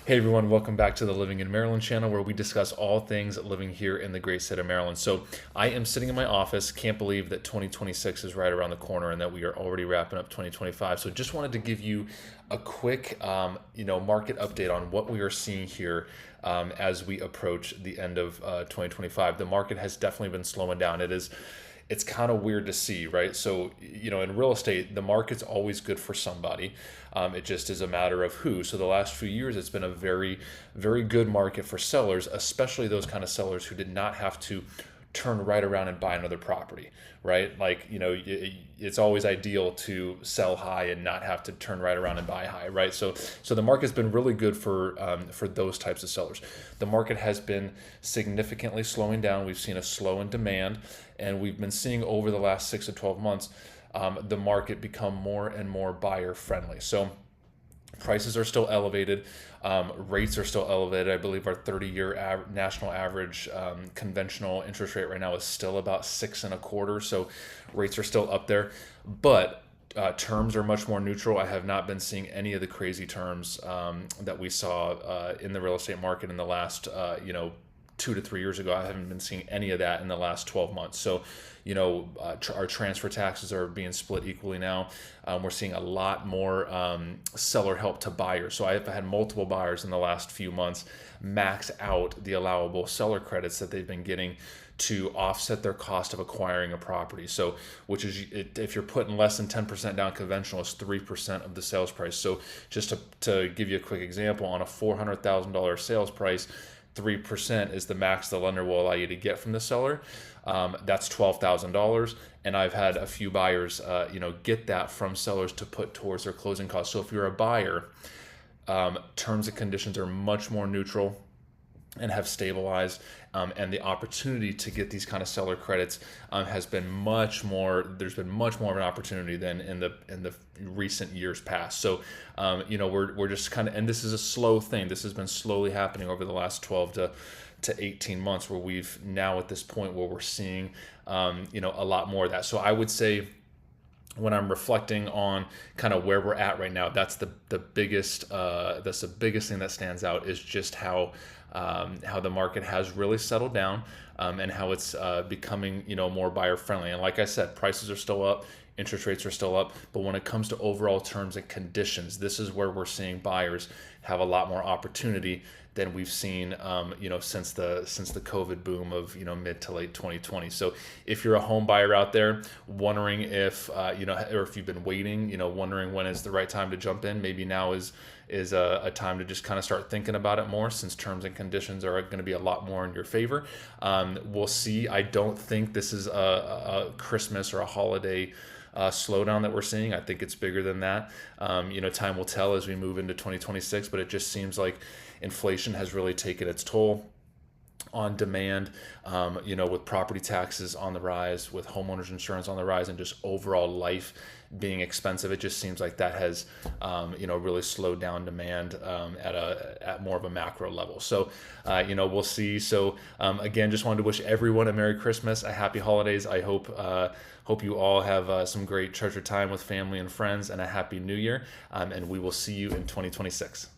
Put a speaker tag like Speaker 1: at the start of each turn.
Speaker 1: Hey everyone, welcome back to the Living in Maryland channel where we discuss all things living here in the great state of Maryland. So I am sitting in my office, can't believe that 2026 is right around the corner and that we are already wrapping up 2025. So just wanted to give you a quick market update on what we are seeing here as we approach the end of 2025. The market has definitely been slowing down. It's kind of weird to see, right? So, in real estate, the market's always good for somebody. It just is a matter of who. So, the last few years, it's been a very, very good market for sellers, especially those kind of sellers who did not have to turn right around and buy another property, right? Like, it's always ideal to sell high and not have to turn right around and buy high, right? So the market's been really good for those types of sellers. The market has been significantly slowing down. We've seen a slow in demand, and we've been seeing over the last 6 to 12 months the market become more and more buyer friendly. So prices are still elevated. Rates are still elevated. I believe our 30-year national average conventional interest rate right now is still about 6.25. So rates are still up there, but terms are much more neutral. I have not been seeing any of the crazy terms that we saw in the real estate market in the last 2 to 3 years ago. I haven't been seeing any of that in the last 12 months. So, our transfer taxes are being split equally now. We're seeing a lot more seller help to buyers. So I've had multiple buyers in the last few months max out the allowable seller credits that they've been getting to offset their cost of acquiring a property. So, which is, if you're putting less than 10% down conventional, it's 3% of the sales price. So just to give you a quick example, on a $400,000 sales price, 3% is the max the lender will allow you to get from the seller. That's $12,000, and I've had a few buyers, get that from sellers to put towards their closing costs. So if you're a buyer, terms and conditions are much more neutral and have stabilized, and the opportunity to get these kind of seller credits has been much more. There's been much more of an opportunity than in the recent years past. So, we're just kind of, and this is a slow thing. This has been slowly happening over the last 12 to 18 months, where we've now at this point where we're seeing, a lot more of that. So I would say, when I'm reflecting on kind of where we're at right now, that's the biggest thing that stands out, is just how the market has really settled down, and how it's becoming more buyer friendly. And like I said, prices are still up, interest rates are still up, but when it comes to overall terms and conditions, this is where we're seeing buyers have a lot more opportunity than we've seen, since the COVID boom of mid to late 2020. So if you're a home buyer out there wondering if or if you've been waiting, wondering when is the right time to jump in, maybe now is a time to just kind of start thinking about it more, since terms and conditions are going to be a lot more in your favor. We'll see. I don't think this is a Christmas or a holiday slowdown that we're seeing. I think it's bigger than that. Time will tell as we move into 2026, but it just seems like inflation has really taken its toll on demand, with property taxes on the rise, with homeowners insurance on the rise, and just overall life being expensive. It just seems like that has, really slowed down demand at more of a macro level. So, we'll see. So, again, just wanted to wish everyone a Merry Christmas, a Happy Holidays. I hope you all have some great treasure time with family and friends, and a Happy New Year. And we will see you in 2026.